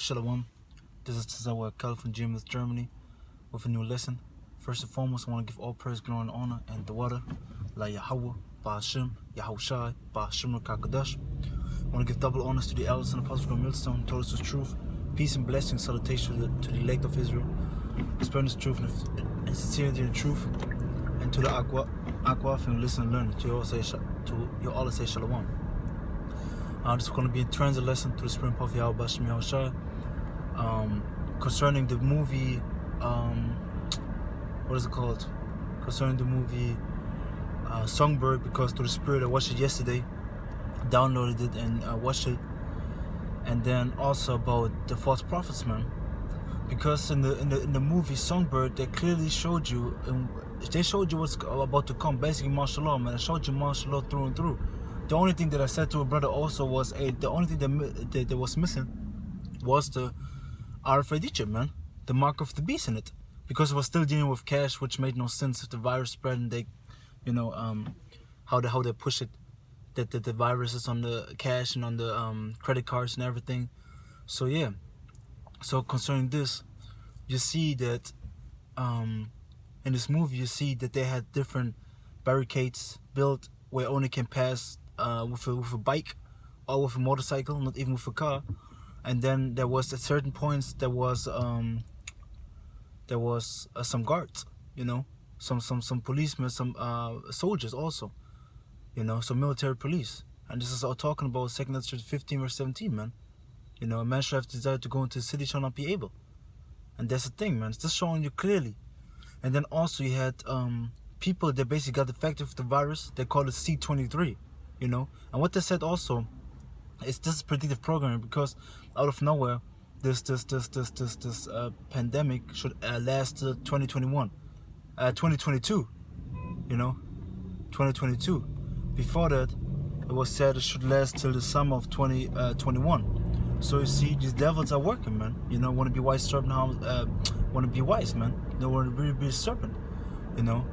Shalom. This is Tzawa Kel from James, Germany, with a new lesson. First and foremost, I want to give all praise, glory, and honor and the water, La Yahweh, Ba'Hashem, Yahushai, Ba'Hashem Rakakadash. I want to give double honors to the elders and apostles from Millstone who told us the truth. Peace and blessing, salutation to the elect of Israel, spreading the truth and sincerity in the truth, and to the Aqua who listen and learn. To you all say Shalom. This is going to be a transit lesson to the Spring of Yahweh Ba'Hashem Yahushai. Concerning the movie, what is it called? Concerning the movie Songbird, because through the Spirit I watched it yesterday, downloaded it and watched it, and then also about the false prophets, man. Because in the movie Songbird, they clearly showed you, what's about to come. Basically, martial law, man. It showed you martial law through and through. The only thing that I said to a brother also was the only thing that was missing was the RFID chip, man, the mark of the beast in it, because it was still dealing with cash, which made no sense if the virus spread and they, how they push it, that the virus is on the cash and on the credit cards and everything. So yeah, so concerning this, you see that in this movie you see that they had different barricades built where only can pass with a bike or with a motorcycle, not even with a car. And then there was at certain points there was some guards, some policemen, some soldiers also, some military police. And this is all talking about 2 Chapter 15 verse 17, man. A man should have desire to go into the city, shall not be able. And that's the thing, man. It's just showing you clearly. And then also you had people that basically got affected with the virus. They call it C23, And what they said also is this is predictive programming, because out of nowhere this pandemic should last till 2022. 2022. Before that, it was said it should last till the summer of 2021. So you see, these devils are working, man. Want to be wise serpent, want to be wise, man. They want to really be a serpent, And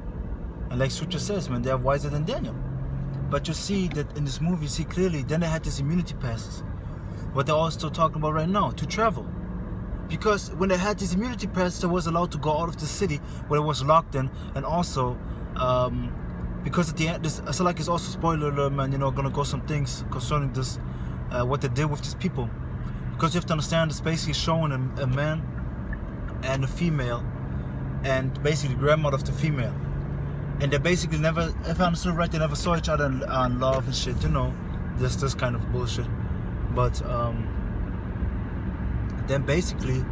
like Scripture says, man, they are wiser than Daniel. But you see that in this movie, you see clearly, then they had these immunity passes. What they're all still talking about right now, to travel. Because when they had these immunity passes, they was allowed to go out of the city where it was locked in. And also, because at the end, I feel like it's also spoiler alert, man, gonna go some things concerning this, what they did with these people. Because you have to understand, it's basically showing a man and a female, and basically the grandmother of the female. And they basically never, if I understood right, they never saw each other in love and shit, this kind of bullshit. But then basically,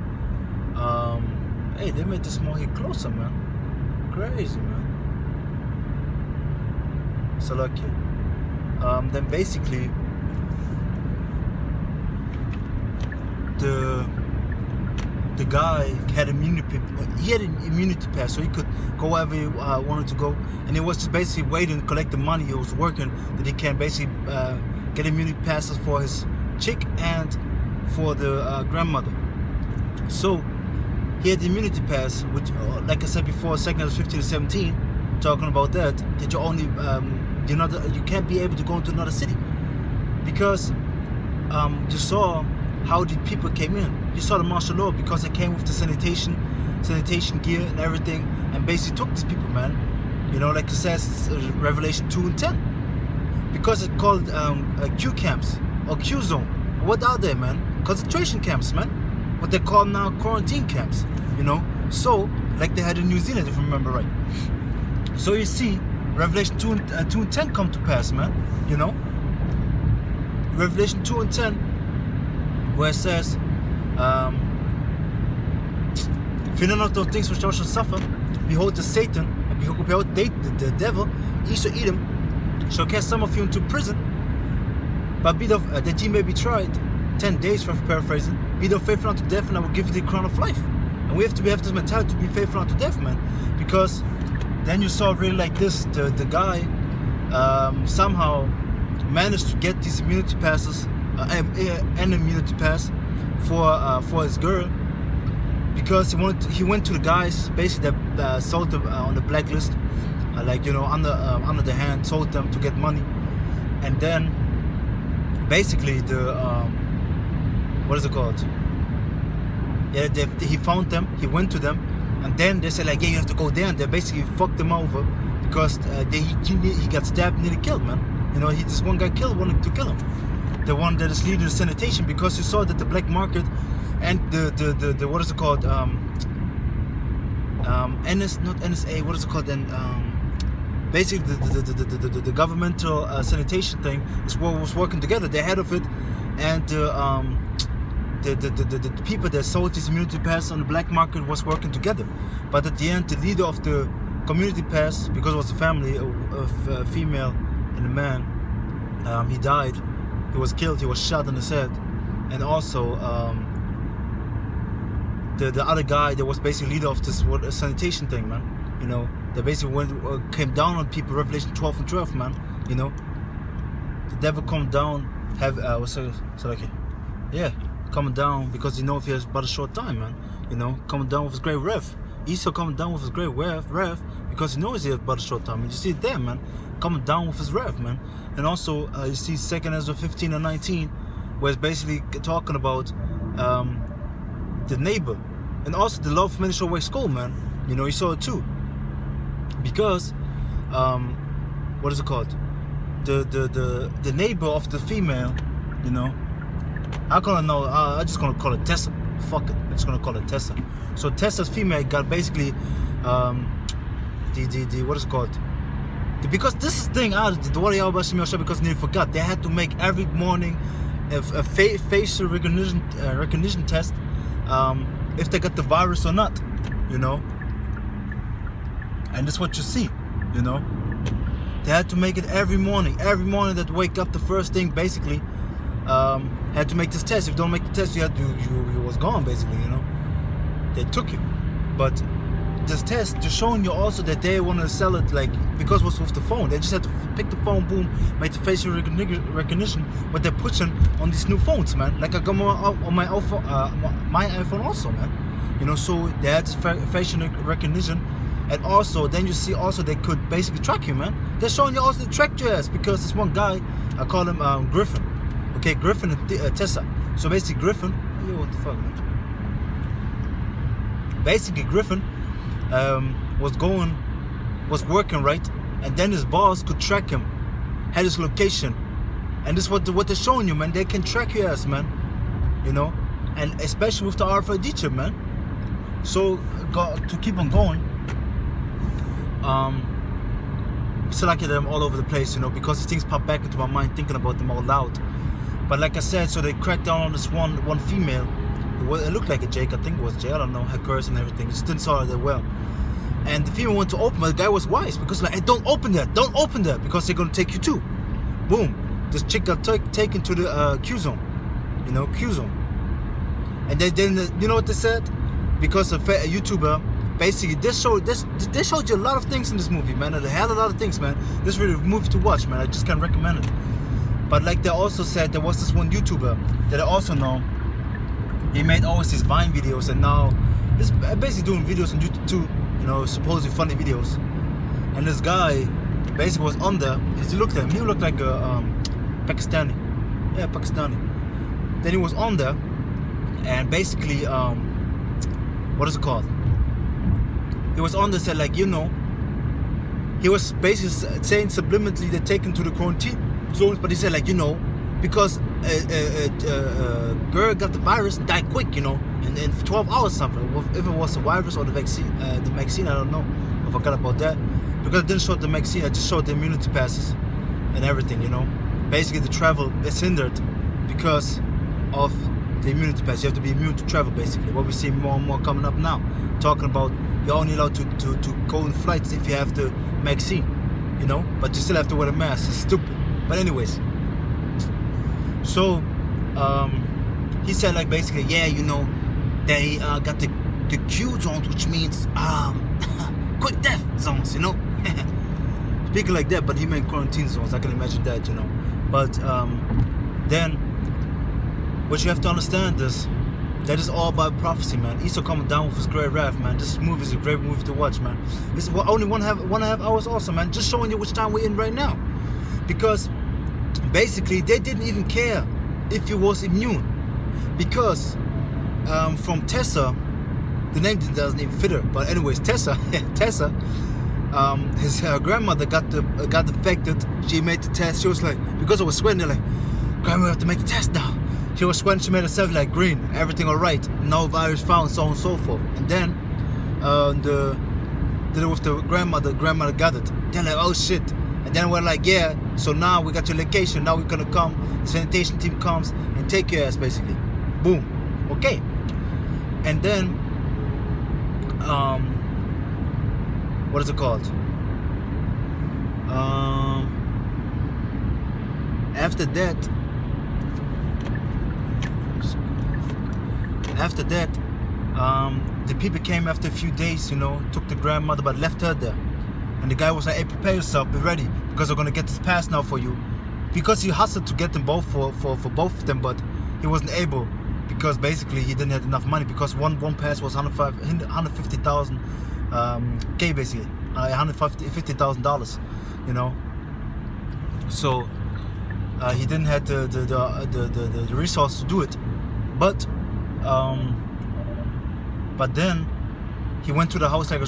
hey, they made this more here closer, man. Crazy, man. So lucky. Then basically, the guy had immunity. He had an immunity pass, so he could go wherever he wanted to go, and he was just basically waiting to collect the money. He was working that he can basically get immunity passes for his chick and for the grandmother. So he had the immunity pass, which, like I said before, 2 Chapter 15 to 17, talking about that you only you can't be able to go into another city, because you saw how the people came in. You saw the martial law, because they came with the sanitation gear and everything, and basically took these people, man. Like it says, Revelation 2 and 10. Because it's called Q camps or Q zone. What are they, man? Concentration camps, man. What they call now quarantine camps. So like they had in New Zealand, if I remember right. So you see, Revelation 2 and 10 come to pass, man. Revelation 2 and 10. Where it says, fear not those things which thou shalt suffer. Behold, the Satan, and behold, the devil, Esau Edom, shall cast some of you into prison. But be thou, that ye may be tried 10 days, for paraphrasing. Be thou faithful unto death, and I will give you the crown of life. And we have to have this mentality to be faithful unto death, man. Because then you saw really like this, the guy somehow managed to get these immunity passes. An immunity pass for his girl, because he went to the guys basically that sold them on the blacklist, under the hand, sold them to get money, and then basically the what is it called? Yeah, he found them. He went to them, and then they said like, yeah, you have to go there. And they basically fucked him over because he got stabbed, nearly killed, man. You know, this one guy wanted to kill him. The one that is leading the sanitation, because he saw that the black market and the what is it called? Not NSA. What is it called then? Basically, the governmental sanitation thing was working together. The head of it and the people that sold this immunity pass on the black market was working together. But at the end, the leader of the community pass, because it was a family, a female and a man, he died. He was killed. He was shot in his head, and also the other guy that was basically leader of this sanitation thing, man. You know, they basically came down on people. Revelation 12 and 12, man. You know, the devil come down. Coming down because he knows he has but a short time, man. You know, coming down with his great wrath. Esau coming down with his great wrath because he knows he has but a short time. And you see it there, man. Coming down with his wrath, man. And also, you see 2 Ezra 15 and 19, where it's basically talking about the neighbor. And also the love of many shall wax school, man. You know, you saw it too. Because, what is it called? The neighbor of the female, you know, I'm just gonna call it Tessa. Fuck it, I'm just gonna call it Tessa. So Tessa's female got basically the what is it called? Because this is the thing, because they forgot, they had to make every morning a facial recognition test if they got the virus or not, you know. And that's what you see, you know. They had to make it every morning. Every morning that wake up, the first thing basically had to make this test. If you don't make the test, you was gone basically, you know. They took you. But this test just showing you also that they want to sell it, like, because it was with the phone. They just had to pick the phone, boom, make the facial recognition, what they're pushing on these new phones, man. Like I got on my iPhone also, man. You know, so they had facial recognition. And also, then you see also they could basically track you, man. They're showing you also they tracked your ass because this one guy, I call him Griffin. Okay, Griffin and Tessa. So basically Griffin, what the fuck, man? Basically Griffin was working, right? And then his boss could track him, had his location. And this is what they're showing you, man. They can track your ass, man. You know? And especially with the RFID chip, man. So, to keep on going, selected them all over the place, you know, because things pop back into my mind thinking about them all loud. But like I said, so they cracked down on this one female. It looked like a Jake, I think it was Jake, I don't know, her curse and everything. Just didn't saw her that well. And the female went to open, but the guy was wise because like, hey, don't open that, because they're gonna take you too. Boom, this chick got taken to the Q zone, you know, Q zone. And then you know what they said? Because a YouTuber. Basically, they showed you a lot of things in this movie, man. They had a lot of things, man. This is really a movie to watch, man. I just can't recommend it. But like they also said, there was this one YouTuber that I also know. He made always these Vine videos, and now he's basically doing videos on YouTube too. You know, supposedly funny videos. And this guy basically was on there. He looked like a Pakistani. Yeah, Pakistani. Then he was on there, and basically, what is it called? He was on there, said like, you know, he was basically saying subliminally they're taken to the quarantine zones, but he said like, you know, because a girl got the virus and died quick, you know, in 12 hours something. If it was the virus or the vaccine, I don't know. I forgot about that because I didn't show the vaccine. I just showed the immunity passes and everything, you know. Basically, the travel is hindered because of the immunity pass. You have to be immune to travel, basically. What we see more and more coming up now, talking about you're only allowed to go on flights if you have the vaccine, you know, but you still have to wear a mask. It's stupid. But anyways, so he said like basically, yeah, you know, they got the Q zones, which means quick death zones, you know. Speaking like that, but he meant quarantine zones. I can imagine that, you know. But then what you have to understand is that is all about prophecy, man. Esau coming down with his great wrath, man. This movie is a great movie to watch, man. This is only one and a half hours also, man. Just showing you which time we're in right now. Because basically they didn't even care if you was immune. Because from Tessa. The name doesn't even fit her, but anyways, Tessa. Tessa. His grandmother got affected. She made the test. She was like, because I was sweating, they're like, grandma, we have to make the test now. She was sweating. She made herself like green. Everything all right. No virus found. So on and so forth. And then with the grandmother got it. They're like, oh shit. And then we're like, yeah. So now we got your location. Now we're gonna come. The sanitation team comes and take your ass basically. Boom. Okay. And then what is it called? After that, the people came after a few days, took the grandmother, but left her there. And the guy was like, hey, prepare yourself, be ready, because we're gonna get this pass now for you. Because he hustled to get them both for both of them, but he wasn't able, because basically he didn't have enough money, because one pass was 150,000 K basically, $150,000, So he didn't have the resources to do it, but then he went to the house like I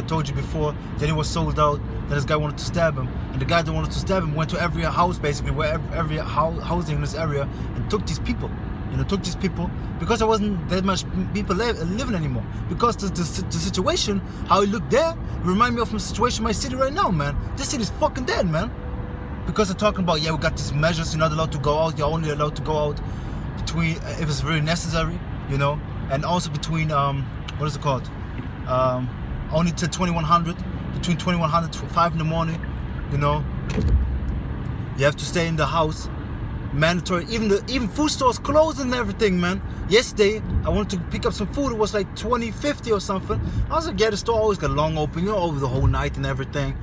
told you before. Then it was sold out. Then this guy wanted to stab him, and the guy that wanted to stab him went to every house basically, where every housing in this area, and took these people. Because there wasn't that much people living anymore. Because the situation, how it looked there, remind me of the situation in my city right now, man. This city's fucking dead, man. Because they're talking about, yeah, we got these measures, you're not allowed to go out, you're only allowed to go out between, if it's really necessary, and also between, what is it called? Only till 2100, between 2100 to 5 in the morning, You have to stay in the house. Mandatory. Even food stores closed and everything, man. Yesterday I wanted to pick up some food. It was like $20.50 or something. I was like, yeah, the store always got long open, over the whole night and everything.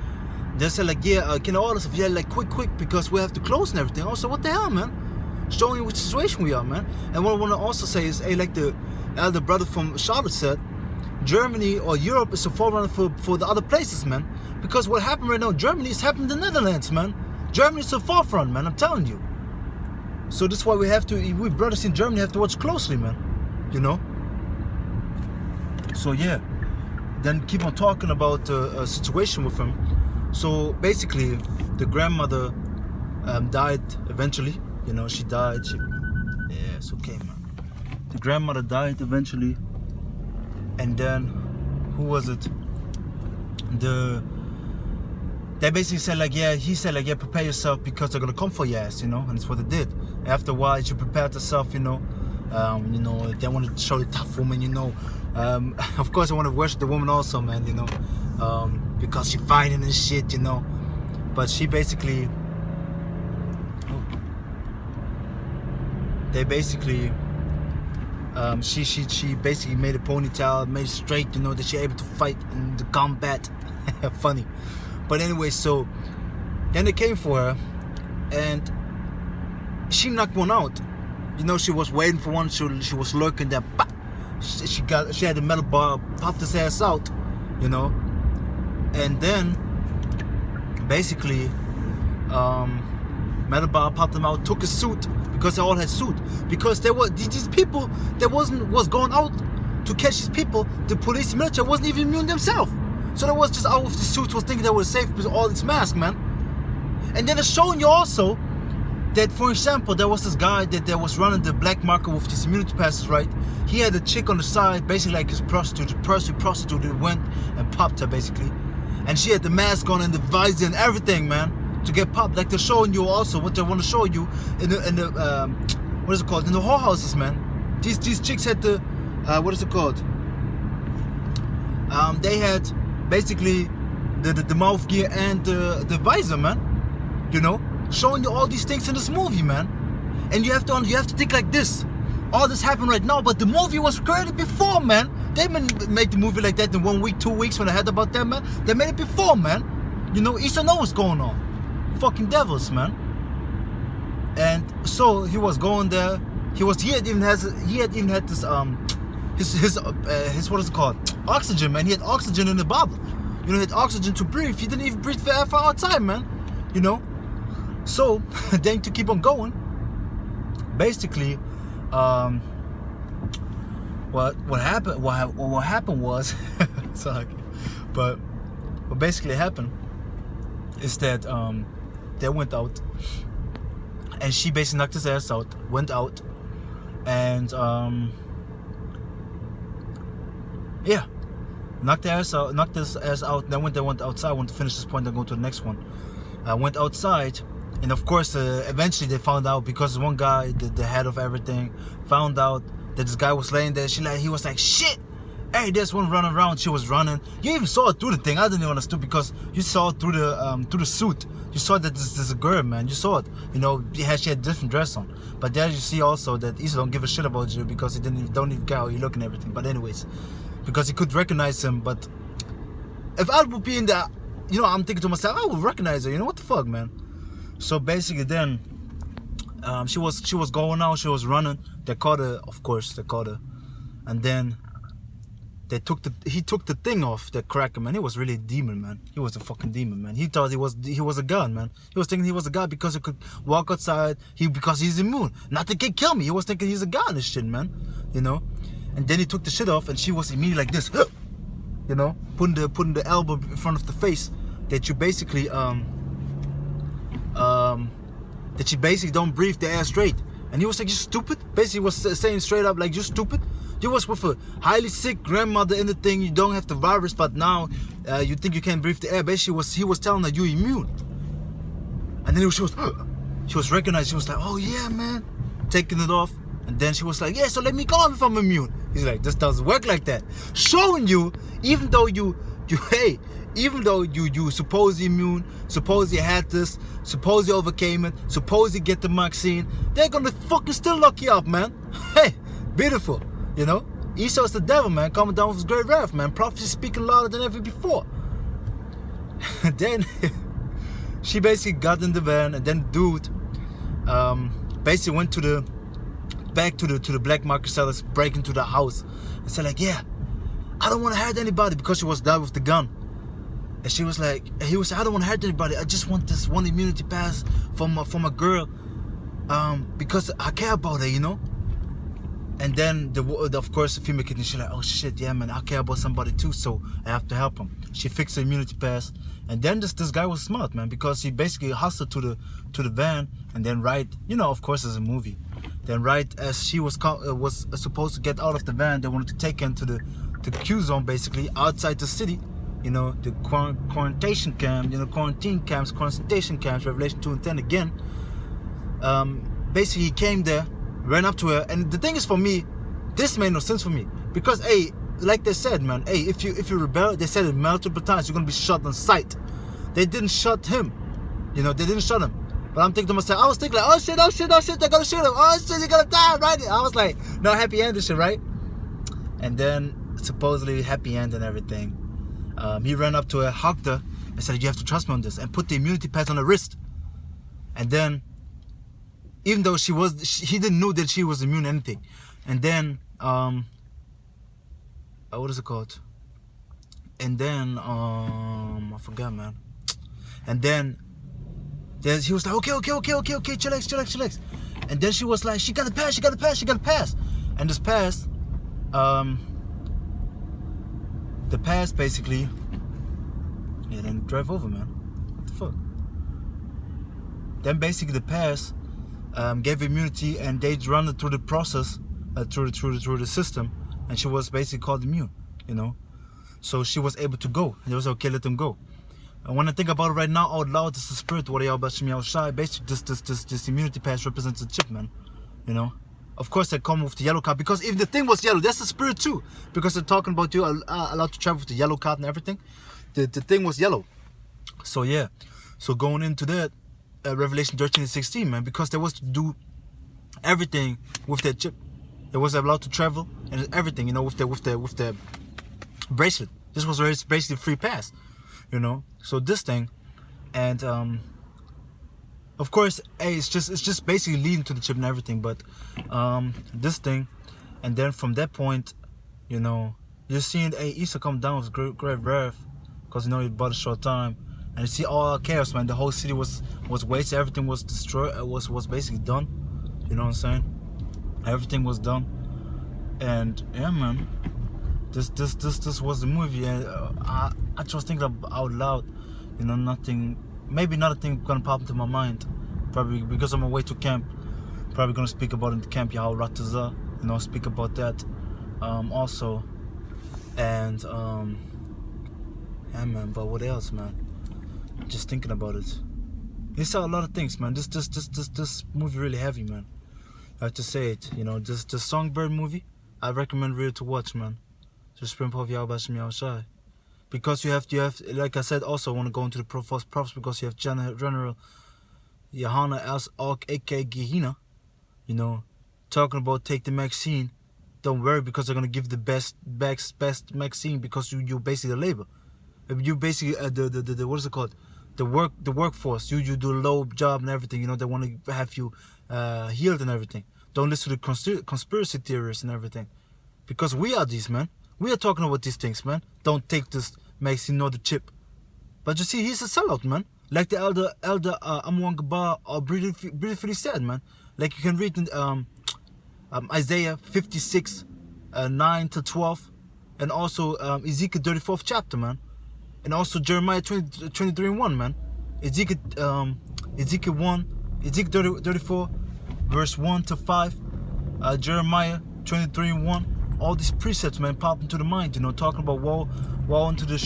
They said like, yeah, can I order stuff? Yeah, like quick, because we have to close and everything. Also, what the hell, man? Showing you which situation we are, man. And what I want to also say is, hey, like the elder brother from Charlotte said, Germany or Europe is a forerunner for the other places, man. Because what happened right now in Germany is happening in the Netherlands, man. Germany is the forefront, man. I'm telling you. So this is why we brothers in Germany have to watch closely, man. So yeah, then keep on talking about a situation with him. So basically, the grandmother died eventually. She died. Yeah, it's okay, man. The grandmother died eventually, and then who was it? They basically said like, yeah, he said like, yeah, prepare yourself because they're gonna come for your ass, and it's what they did. After a while, you prepared yourself, they want to show the tough woman, of course, I want to worship the woman also, man, because she fighting and shit, but she basically, she basically made a ponytail, made it straight, that she's able to fight in the combat. Funny. But anyway, so then they came for her, and she knocked one out. She was waiting for one. She was lurking there. Bah! She had the metal bar, popped his ass out, and then basically, metal bar popped him out, took his suit, because they all had suit. Because there were these people that was going out to catch these people. The police, military wasn't even immune themselves. So they was just out with the suits, was thinking they were safe with all this mask, man. And then it's showing you also that, for example, there was this guy that was running the black market with his immunity passes, right? He had a chick on the side, basically like his prostitute, the prostitute that went and popped her, basically. And she had the mask on and the visor and everything, man, to get popped. Like they're showing you also what they want to show you in the what is it called? In the whorehouses, man. These chicks had the what is it called? They had basically the mouth gear and the visor, man. Showing you all these things in this movie, man. And you have to think like this. All this happened right now, but the movie was created before, man. They didn't make the movie like that in 1 week, 2 weeks when I heard about them, man. They made it before, man. Easter know what's going on. Fucking devils, man. And so he was going there. He had even had this his what is it called? Oxygen, man. He had oxygen in the bottle. He had oxygen to breathe. He didn't even breathe for outside, man. So then to keep on going, basically, what happened? What happened was, sorry, but what basically happened is that they went out, and she basically knocked his ass out. Went out, and yeah, knocked his ass out. Then when they went outside, I want to finish this point and go to the next one. Went outside, and of course, eventually they found out, because one guy, the head of everything, found out that this guy was laying there. He was like, shit, hey, there's one running around. She was running. You even saw it through the thing. I didn't even understand, because you saw it through the suit. You saw that this is a girl, man. You saw it. You know, she had a different dress on. But there you see also that Issa don't give a shit about you, because he don't even care how you look and everything. But anyways, because he could recognize him. But if I would be in there, you know, I'm thinking to myself, I would recognize her. You know, what the fuck, man? So basically, then she was going out. She was running. They caught her, of course. They caught her, and then he took the thing off. That cracker, man. He was really a demon, man. He was a fucking demon, man. He thought he was a god, man. He was thinking he was a god because he could walk outside. Because he's immune. Not to get kill me. He was thinking he's a god and shit, man. You know. And then he took the shit off, and she was immediately like this. You know, putting the elbow in front of the face, that you basically don't breathe the air straight. And he was like, you stupid. Basically, he was saying straight up, like, you stupid. You was with a highly sick grandmother in the thing. You don't have the virus, but now you think you can't breathe the air. Basically, he was telling her you immune. And then she was recognized. She was like, oh yeah, man, taking it off. And then she was like, yeah, so let me go if I'm immune. He's like, this doesn't work like that. Showing you, even though you suppose you're immune, suppose you had this, suppose you overcame it, suppose you get the vaccine, they're gonna fucking still lock you up, man. Hey, beautiful, you know? Esau's the devil, man, coming down with his great wrath, man. Prophecy speaking louder than ever before. Then she basically got in the van, and then dude basically went back to the black market sellers, break into the house, and said like, yeah, I don't want to hurt anybody, because she was there with the gun. And he was like, I don't want to hurt anybody. I just want this one immunity pass from a girl, because I care about her, you know. And then of course the female kitten, she's like, oh shit, yeah, man, I care about somebody too, so I have to help him. She fixed the immunity pass, and then this guy was smart, man, because he basically hustled to the van, and then you know, of course, it's a movie. Then right as she was supposed to get out of the van, they wanted to take him to the Q zone, basically outside the city. You know, the quarantine camp, you know, quarantine camps, concentration camps, Revelation 2 and 10 again. Basically, he came there, ran up to her, and the thing is, for me, this made no sense for me, because, hey, like they said, man, hey, if you rebel, they said it multiple times, you're gonna be shot on sight. They didn't shot him, you know, they didn't shot him. But I'm thinking to myself, I was thinking like, oh shit, they're gonna shoot him, oh shit, you're gonna die, right? I was like, no, happy end and shit, right? And then supposedly happy end and everything. He ran up to her, hugged her, and said, you have to trust me on this, and put the immunity pads on her wrist. And then, even though he didn't know that she was immune to anything. And then, what is it called? And then, I forgot, man. And then, he was like, okay, chillax. And then she was like, she got a pass. And this pass, the pass basically, yeah, then drive over, man. What the fuck? Then basically the pass gave immunity, and they run it through the process, through the system, and she was basically called immune, you know. So she was able to go. And it was okay, let them go. And when I think about it right now out loud, this is the spirit. What are y'all about me outside? Basically, this immunity pass represents a chip, man. You know. Of course, they come with the yellow card, because if the thing was yellow, that's the spirit too. Because they're talking about you allowed to travel with the yellow card and everything. The thing was yellow. So yeah. So going into that, Revelation 13 and 16, man, because they was to do everything with that chip. They was allowed to travel and everything, you know, with the bracelet. This was basically free pass, you know. So this thing, and of course, hey, it's just basically leading to the chip and everything. But this thing, and then from that point, you know, you're seeing Esau come down with great wrath, because you know he bought a short time, and you see all chaos, man. The whole city was wasted. Everything was destroyed. Was basically done. You know what I'm saying? Everything was done. And yeah, man, this was the movie, and I just thinking out loud, you know, maybe another thing gonna pop into my mind, probably because I'm away to camp, probably gonna speak about in the camp, how Rataza, you know, speak about that, also, and yeah, man, but what else, man? Just thinking about it. You saw a lot of things, man. This movie really heavy, man. I have to say it, you know, this Songbird movie, I recommend really to watch, man. Just because you have, like I said, also I want to go into the false prophets, because you have General Johanna as aka Gehenna, you know, talking about take the vaccine. Don't worry, because they're gonna give the best vaccine, because you basically the labor. You basically the what is it called? The workforce. You do a low job and everything. You know, they want to have you healed and everything. Don't listen to the conspiracy theorists and everything, because we are these, man. We are talking about these things, man. Don't take this vaccine nor the chip. But you see, he's a sellout, man. Like the elder Amwan Gabar briefly said, man. Like you can read in Isaiah 56, 9 to 12, and also Ezekiel 34th chapter, man. And also Jeremiah 23:1, man. Ezekiel 34, verse 1 to 5. Jeremiah 23:1. All these precepts, man, pop into the mind. You know, talking about woe unto the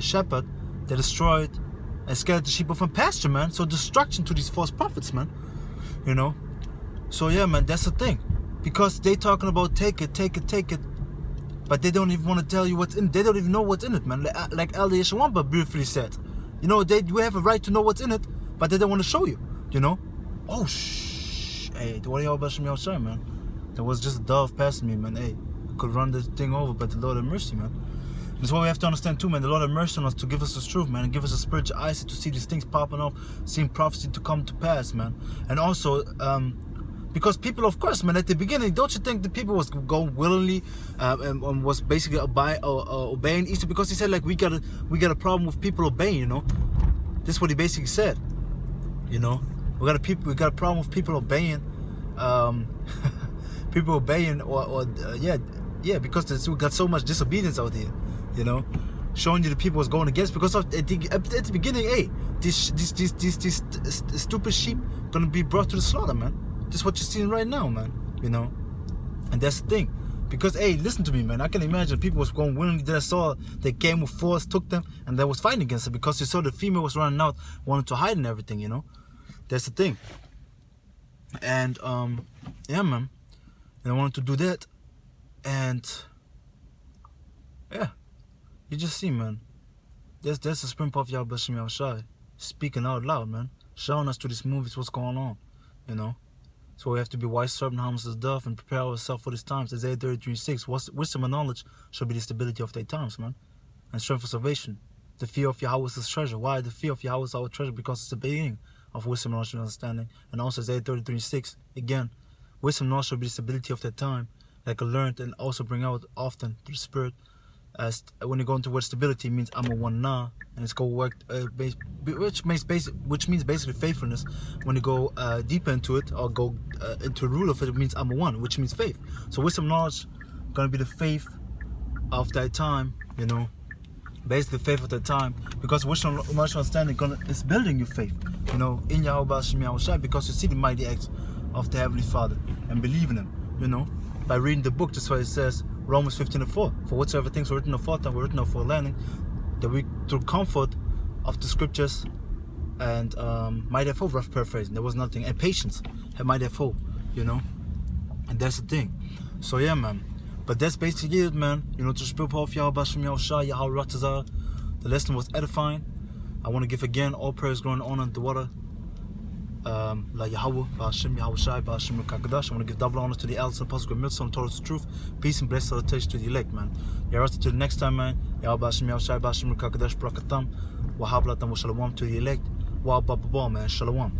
shepherd that destroyed and scattered the sheep from pasture, man. So destruction to these false prophets, man. You know. So yeah, man, that's the thing. Because they talking about take it. But they don't even want to tell you what's in it. They don't even know what's in it, man. Like Elder Yeshawamba briefly said. You know, you have a right to know what's in it, but they don't want to show you, you know? Oh, hey, what are y'all about me outside, man? There was just a dove passing me, man. Hey, I could run this thing over, but the Lord have mercy, man. That's what we have to understand too, man. The Lord have mercy on us to give us the truth, man, and give us a spiritual eyesight to see these things popping up, seeing prophecy to come to pass, man. And also, because people, of course, man, at the beginning, don't you think the people was going willingly and was basically obeying Easter? Because he said, like, we got a problem with people obeying, you know. This is what he basically said, you know. We got a problem with people obeying, people obeying, because we got so much disobedience out here, you know, showing you the people was going against, because at the beginning, hey, these stupid sheep gonna be brought to the slaughter, man. This is what you're seeing right now, man, you know. And that's the thing, because hey, listen to me, man. I can imagine people was going willingly. That I saw they came with force, took them, and they was fighting against it, because you saw the female was running out, wanted to hide and everything, you know. That's the thing. And yeah, man, and I wanted to do that. And yeah, you just see, man, that's the Spring Puff Yah Bashim Yahushai speaking out loud, man, showing us through these movies what's going on, you know. So we have to be wise, servant, harmless as dove, and prepare ourselves for these times. Isaiah 33:6. Wisdom and knowledge shall be the stability of their times, man, and strength for salvation. The fear of Yahweh is his treasure. Why the fear of Yahweh is our treasure? Because it's the beginning of wisdom, knowledge, and understanding. And also Isaiah 33:6. Again, wisdom and knowledge shall be the stability of their time, like I learned and also bring out often through the Spirit. As when you go into word stability, it means I'm a one na, and it's go work, which means basically faithfulness. When you go deeper into it, or go into the rule of it, it means I'm a one, which means faith. So wisdom knowledge gonna be the faith of that time, you know, basically the faith of that time, because wisdom knowledge understanding is building your faith, you know, in Yahweh Shem Yahushai, because you see the mighty acts of the Heavenly Father and believe in Him, you know, by reading the book. That's why it says Romans 15:4. For whatsoever things were written aforetime were written of for learning, that we through comfort of the scriptures and might have hope, rough paraphrasing. There was nothing, and patience might have hope, you know. And that's the thing. So yeah, man. But that's basically it, man. You know, to speak of Yahweh Bashim Yahushai, Yahweh Ratazah. The lesson was edifying. I want to give again all praise, glory, and honor to the water. Like Yahweh, Bashim, Yahushai, Bashim, Kakadash. I want to give double honor to the elders and apostles, Mitzvah, and Torah's truth. Peace and blessed salutation to the elect, man. Yahweh to the next time, man. Yahweh, Bashim, Yahushai, Bashim, Kakadash, Brakatam. Wahablatam, Shalom to the elect. Wah, man. Shalom.